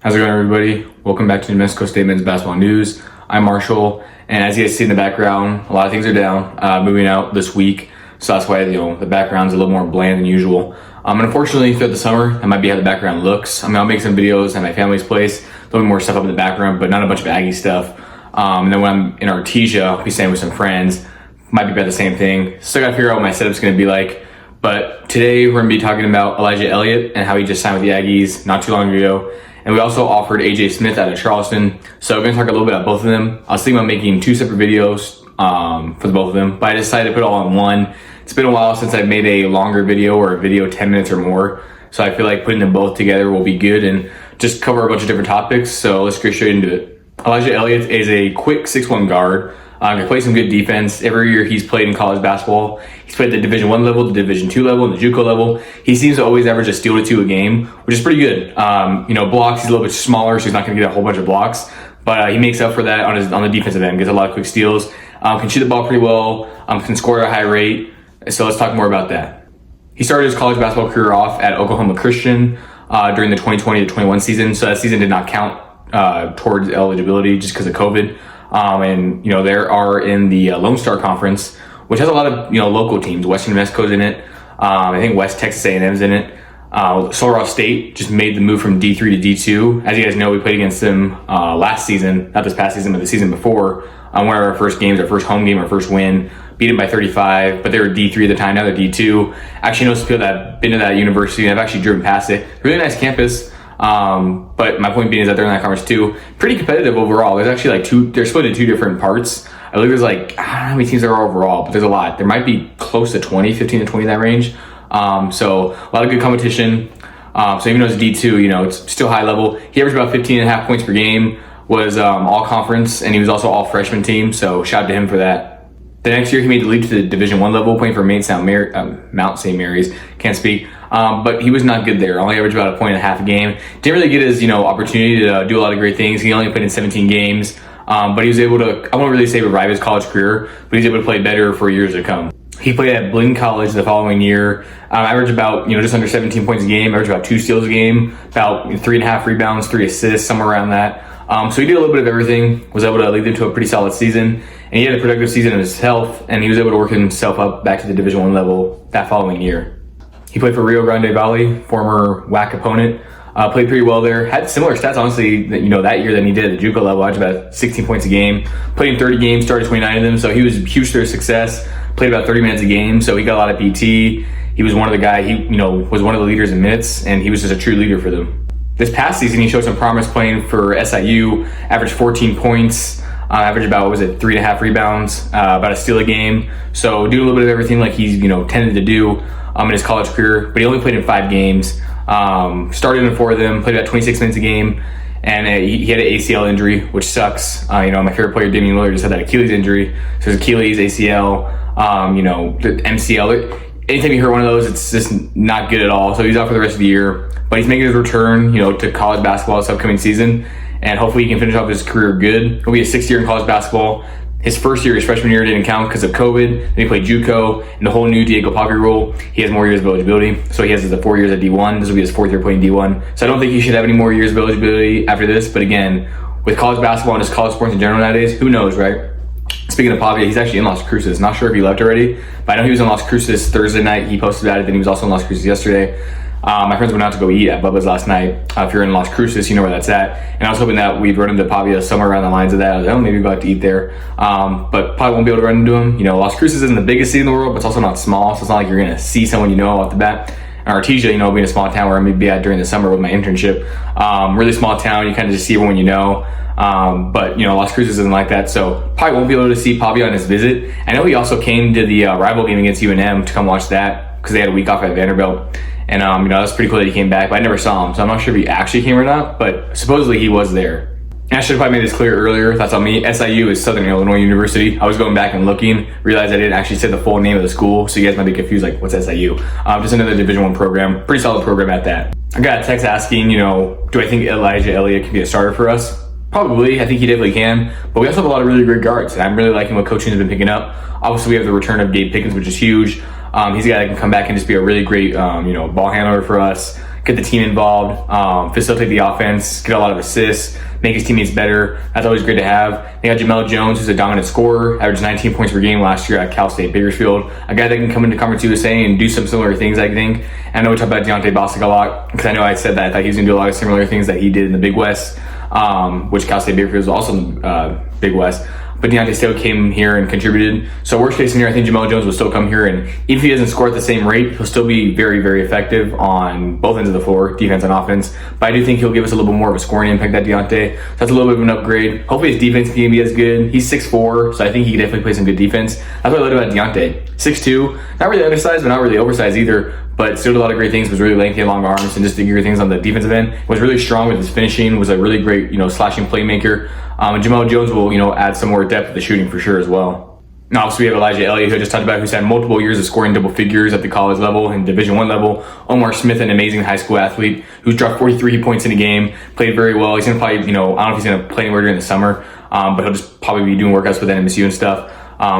How's it going, everybody? Welcome back to New Mexico State Men's Basketball News. I'm Marshall, and as you guys see in the background, a lot of things are down, moving out this week, so that's why the background's a little more bland than usual. And unfortunately, throughout the summer, that might be how the background looks. I'll make some videos at my family's place, a little bit more stuff up in the background, but not a bunch of Aggie stuff. And then when I'm in Artesia, I'll be staying with some friends. Might be about the same thing. Still gotta figure out what my setup's gonna be like. But today, we're gonna be talking about Elijah Elliott and how he just signed with the Aggies not too long ago. And we also offered AJ Smith out of Charleston. So we're gonna talk a little bit about both of them. I was thinking about making two separate videos for the both of them, but I decided to put it all in one. It's been a while since I've made a longer video or a video 10 minutes or more. So I feel like putting them both together will be good and just cover a bunch of different topics. So let's get straight into it. Elijah Elliott is a quick 6'1" guard. He plays some good defense. Every year he's played in college basketball. He's played the Division I level, the Division II level, and the JUCO level. He seems to always average a steal to two a game, which is pretty good. Blocks, he's a little bit smaller, so he's not going to get a whole bunch of blocks. But he makes up for that on the defensive end, gets a lot of quick steals, can shoot the ball pretty well, can score at a high rate. So let's talk more about that. He started his college basketball career off at Oklahoma Christian during the 2020-21 season. So that season did not count towards eligibility just because of COVID. They are in the Lone Star Conference, which has a lot of local teams. Western New Mexico's in it. I think West Texas A&M's in it. Sullivan State just made the move from D3 to D2. As you guys know, we played against them last season, not this past season, but the season before. One of our first games, our first home game, our first win, beat them by 35. But they were D3 at the time. Now they're D2. Actually, know some people that have been to that university, and I've actually driven past it. Really nice campus. But my point being is that they're in that conference too. Pretty competitive overall. There's actually they're split into two different parts. I believe there's I don't know how many teams there are overall, but there's a lot. There might be close to 20, 15 to 20, that range. So a lot of good competition. So even though it's D2, it's still high level. He averaged about 15.5 points per game, was all conference, and he was also all freshman team. So shout out to him for that. The next year, he made the leap to the Division I level, playing for Mount St. Mary's. Can't speak. But he was not good there. Only averaged about 1.5 a game. Didn't really get his, opportunity to do a lot of great things. He only played in 17 games. But he was able to, I won't really say revive his college career, but he was able to play better for years to come. He played at Blinn College the following year. Averaged about, just under 17 points a game. Averaged about 2 steals a game. About 3.5 rebounds, 3 assists, somewhere around that. So he did a little bit of everything. Was able to lead them to a pretty solid season. And he had a productive season of his health, and he was able to work himself up back to the Division I level that following year. He played for Rio Grande Valley, former WAC opponent. Played pretty well there. Had similar stats, honestly, that year than he did at the JUCO level. Averaged about 16 points a game. Played in 30 games, started 29 of them, so he was huge to their success. Played about 30 minutes a game, so he got a lot of PT. He was one of the guys, was one of the leaders in minutes, and he was just a true leader for them. This past season, he showed some promise playing for SIU. Averaged 14 points. Averaged about, 3.5 rebounds, about a steal a game. So doing a little bit of everything like he's, tended to do in his college career. But he only played in 5 games. Started in 4 of them, played about 26 minutes a game. And he had an ACL injury, which sucks. My favorite player, Damian Lillard, just had that Achilles injury. So his Achilles, ACL, the MCL. Anytime you hurt one of those, it's just not good at all. So he's out for the rest of the year. But he's making his return, to college basketball this upcoming season. And hopefully he can finish off his career good. He'll be his 6th year in college basketball. His first year, his freshman year, didn't count because of COVID. Then he played JUCO, and the whole new Diego Pavia rule. He has more years of eligibility. So he has the 4 years at D1. This will be his 4th year playing D1. So I don't think he should have any more years of eligibility after this. But again, with college basketball and just college sports in general nowadays, who knows, right? Speaking of Pavia, he's actually in Las Cruces. Not sure if he left already, but I know he was in Las Cruces Thursday night. He posted about it. Then he was also in Las Cruces yesterday. My friends went out to go eat at Bubba's last night. If you're in Las Cruces, you know where that's at. And I was hoping that we'd run into Pavia somewhere around the lines of that. I was like, maybe we'll go out to eat there. But probably won't be able to run into him. Las Cruces isn't the biggest city in the world, but it's also not small. So it's not like you're going to see someone off the bat. And Artesia, being a small town where I'm going to be at during the summer with my internship. Really small town. You kind of just see everyone but Las Cruces isn't like that. So probably won't be able to see Pavia on his visit. I know he also came to the rival game against UNM to come watch that because they had a week off at Vanderbilt. And, that's pretty cool that he came back, but I never saw him. So I'm not sure if he actually came or not, but supposedly he was there. And I should have probably made this clear earlier. That's on me. SIU is Southern Illinois University. I was going back and looking, realized I didn't actually say the full name of the school. So you guys might be confused, like, what's SIU? Just another Division I program. Pretty solid program at that. I got a text asking, do I think Elijah Elliott can be a starter for us? Probably. I think he definitely can. But we also have a lot of really great guards. And I'm really liking what coaching has been picking up. Obviously, we have the return of Gabe Pickens, which is huge. He's a guy that can come back and just be a really great, ball handler for us. get the team involved, facilitate the offense, get a lot of assists, make his teammates better. That's always great to have. They got Jamel Jones, who's a dominant scorer, averaged 19 points per game last year at Cal State Bakersfield. A guy that can come into Conference USA and do some similar things, I think. And I know we talk about Deontay Bostic a lot, because I know I said that I thought he was going to do a lot of similar things that he did in the Big West, which Cal State Bakersfield was also in the Big West. But Deontay still came here and contributed. So worst case scenario, I think Jamel Jones will still come here, and even if he doesn't score at the same rate, he'll still be very, very effective on both ends of the floor, defense and offense. But I do think he'll give us a little bit more of a scoring impact than Deontay. So that's a little bit of an upgrade. Hopefully his defense can be as good. He's 6'4", so I think he can definitely play some good defense. That's what I love about Deontay. 6'2", not really undersized, but not really oversized either. But still did a lot of great things, was really lengthy, long arms, and just did great things on the defensive end. Was really strong with his finishing, was a really great, slashing playmaker. And Jamel Jones will, add some more depth to the shooting for sure as well. Now, obviously, we have Elijah Elliott, who I just talked about, who's had multiple years of scoring double figures at the college level and Division I level. Omar Smith, an amazing high school athlete, who's dropped 43 points in a game, played very well. He's going to probably, I don't know if he's going to play anywhere during the summer, but he'll just probably be doing workouts with NMSU and stuff.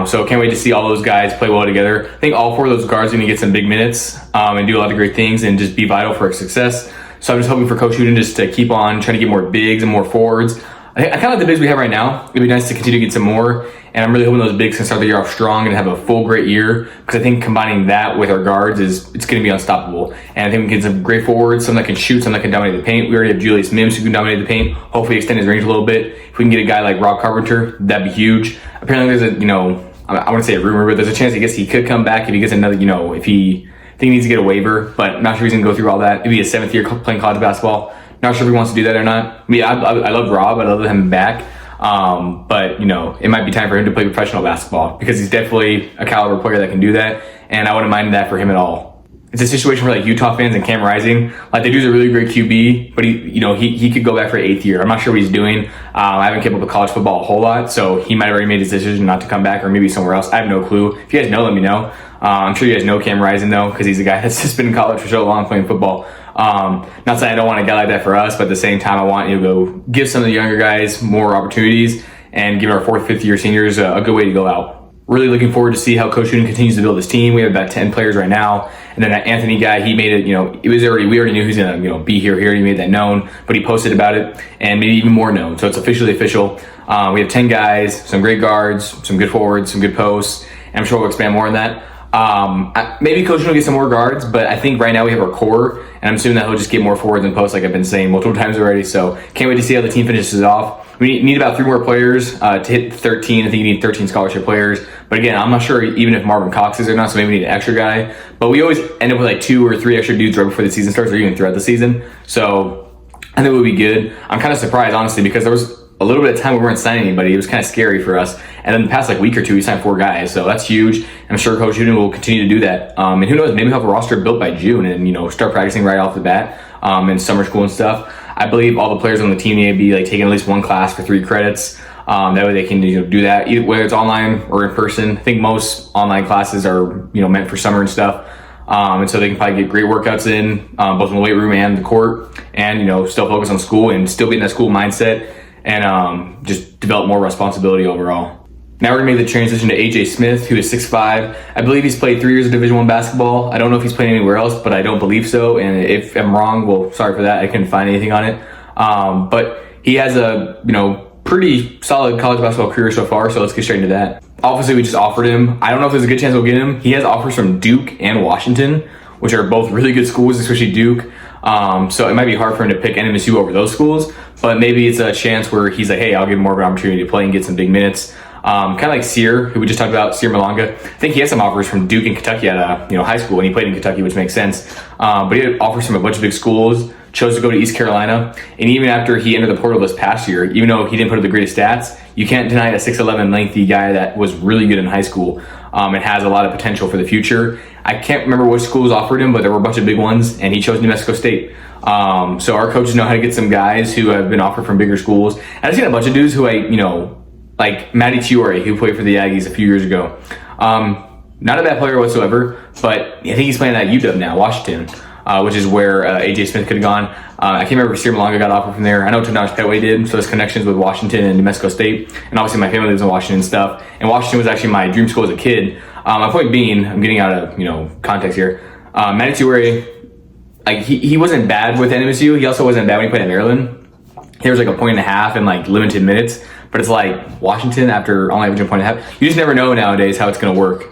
So can't wait to see all those guys play well together. I think all four of those guards are going to get some big minutes and do a lot of great things and just be vital for success. So I'm just hoping for Coach Hooten just to keep on trying to get more bigs and more forwards. I kind of like the bigs we have right now. It'd be nice to continue to get some more. And I'm really hoping those bigs can start the year off strong and have a full great year, because I think combining that with our guards it's going to be unstoppable. And I think we can get some great forwards, some that can shoot, some that can dominate the paint. We already have Julius Mims who can dominate the paint. Hopefully extend his range a little bit. If we can get a guy like Rob Carpenter, that'd be huge. Apparently there's I wouldn't say a rumor, but there's a chance he could come back if he gets another, if he needs to get a waiver, but I'm not sure he's going to go through all that. It'd be his 7th year playing college basketball. Not sure if he wants to do that or not. I mean, I love Rob. I love him back. But, it might be time for him to play professional basketball, because he's definitely a caliber player that can do that, and I wouldn't mind that for him at all. It's a situation where Utah fans and Cam Rising, the dude's a really great QB, but he could go back for 8th year. I'm not sure what he's doing. I haven't kept up with college football a whole lot, so he might have already made his decision not to come back, or maybe somewhere else. I have no clue. If you guys know, let me know. I'm sure you guys know Cam Rising though, because he's a guy that's just been in college for so long playing football. Not saying I don't want a guy like that for us, but at the same time, I want to go give some of the younger guys more opportunities and give our 4th, 5th year seniors a good way to go out. Really looking forward to see how Coach Hooten continues to build his team. We have about 10 players right now. And then that Anthony guy, he made it, we already knew he was going to, be here. He made that known, but he posted about it and made it even more known. So it's officially official. We have 10 guys, some great guards, some good forwards, some good posts. And I'm sure we'll expand more on that. Maybe Coach will get some more guards, but I think right now we have our core, and I'm assuming that he'll just get more forwards and posts, like I've been saying multiple times already. So can't wait to see how the team finishes off. We need about 3 more players to hit 13. I think you need 13 scholarship players. But again, I'm not sure even if Marvin Cox is or not, so maybe we need an extra guy. But we always end up with 2 or 3 extra dudes right before the season starts, or even throughout the season. So I think it would be good. I'm kind of surprised, honestly, because there was a little bit of time we weren't signing anybody. It was kind of scary for us. And then the past week or two, we signed 4 guys. So that's huge. I'm sure Coach Hooten will continue to do that. And who knows, maybe we'll have a roster built by June and, start practicing right off the bat in summer school and stuff. I believe all the players on the team need to be taking at least 1 class for 3 credits. That way they can do that, either whether it's online or in person. I think most online classes are meant for summer and stuff. And so they can probably get great workouts in, both in the weight room and the court, and still focus on school and still be in that school mindset, and just develop more responsibility overall. Now we're going to make the transition to AJ Smith, who is 6'5". I believe he's played 3 years of Division I basketball. I don't know if he's played anywhere else, but I don't believe so. And if I'm wrong, well, sorry for that. I couldn't find anything on it. But he has a, pretty solid college basketball career so far, so let's get straight into that. Obviously, we just offered him. I don't know if there's a good chance we'll get him. He has offers from Duke and Washington, which are both really good schools, especially Duke. So it might be hard for him to pick NMSU over those schools, but maybe it's a chance where he's like, hey, I'll give him more of an opportunity to play and get some big minutes. Kind of like Sear, who we just talked about, Sear Malanga. I think he had some offers from Duke and Kentucky at high school, and he played in Kentucky, which makes sense. But he had offers from a bunch of big schools, chose to go to East Carolina. And even after he entered the portal this past year, even though he didn't put up the greatest stats, you can't deny a 6'11" lengthy guy that was really good in high school and has a lot of potential for the future. I can't remember which schools offered him, but there were a bunch of big ones, and he chose New Mexico State. So our coaches know how to get some guys who have been offered from bigger schools. And I've seen a bunch of dudes who like Matty Tiore, who played for the Aggies a few years ago. Not a bad player whatsoever, but I think he's playing at UW now, Washington, which is where AJ Smith could have gone. I can't remember if Sear Malanga got offered from there. I know Tanash Petway did, so there's connections with Washington and New Mexico State. And obviously my family lives in Washington and stuff. And Washington was actually my dream school as a kid. My point being, I'm getting out of context here. Matty Tiore like he wasn't bad with MSU. He also wasn't bad when he played at Maryland. There was like a 1.5 in like limited minutes, but it's like Washington after only averaging 1.5. You just never know nowadays how it's going to work.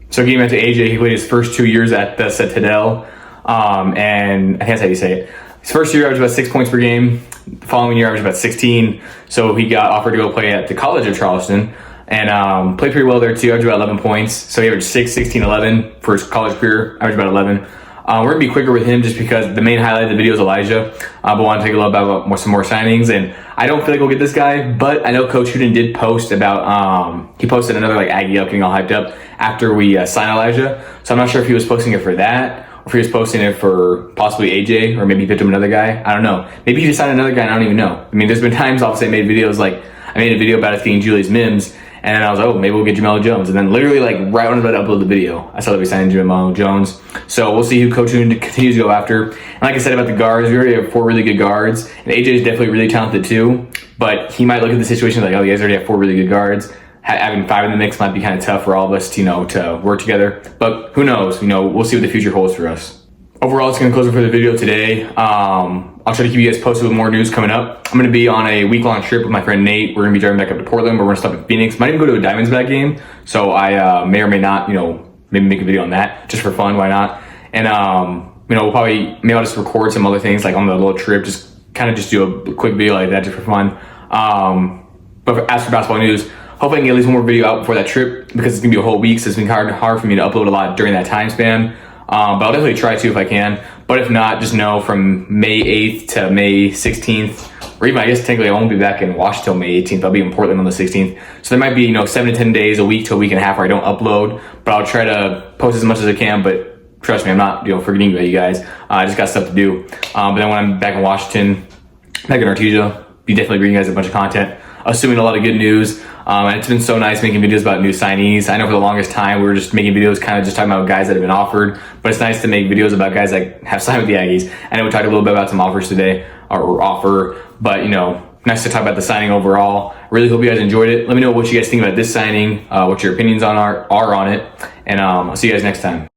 So getting back to AJ, he played his first 2 years at the Citadel, and I think that's how you say it. His first year averaged about 6 points per game. The following year averaged about 16. So he got offered to go play at the College of Charleston and played pretty well there too. Averaged about 11 points. So he averaged 6, 16, 11 for his college career. Averaged about 11. We're going to be quicker with him just because the main highlight of the video is Elijah. But I want to take a little bit about some more signings. And I don't feel like we'll get this guy, but I know Coach Huden did post about, he posted another like Aggie up, getting all hyped up after we signed Elijah. So I'm not sure if he was posting it for that or if he was posting it for possibly AJ, or maybe he picked him another guy. I don't know. Maybe he just signed another guy and I don't even know. I mean, there's been times obviously I made videos like, I made a video about us getting Julius Mims. And then I was like, oh, maybe we'll get Jamel Jones. And then literally like right when I was about to upload the video, I saw that we signed Jamel Jones. So we'll see who Coach Huden continues to go after. And like I said about the guards, we already have 4 really good guards. And AJ is definitely really talented too. But he might look at the situation like, oh, you guys already have 4 really good guards. Having 5 in the mix might be kind of tough for all of us to, to work together. But who knows? We'll see what the future holds for us. Overall, it's going to close it for the video today. I'll try to keep you guys posted with more news coming up. I'm going to be on a week-long trip with my friend Nate. We're going to be driving back up to Portland, but we're going to stop in Phoenix. Might even go to a Diamondsback game. So I may or may not, maybe make a video on that just for fun. Why not? And, we'll probably, maybe I'll just record some other things like on the little trip, just do a quick video like that just for fun. But as for basketball news, hopefully I can get at least one more video out before that trip because it's going to be a whole week. So it's been hard for me to upload a lot during that time span. But I'll definitely try to if I can. But if not, just know from May 8th to May 16th, or even I guess technically I won't be back in Washington till May 18th. I'll be in Portland on the 16th. So there might be, 7 to 10 days, a week to a week and a half where I don't upload. But I'll try to post as much as I can. But trust me, I'm not, forgetting about you guys. I just got stuff to do. But then when I'm back in Washington, back in Artesia, be definitely bringing you guys a bunch of content, assuming a lot of good news. And it's been so nice making videos about new signees. I know for the longest time we were just making videos kind of just talking about guys that have been offered, but it's nice to make videos about guys that have signed with the Aggies. I know we talked a little bit about some offers today, or offer, but nice to talk about the signing overall. Really hope you guys enjoyed it. Let me know what you guys think about this signing, what your opinions are on it, and I'll see you guys next time.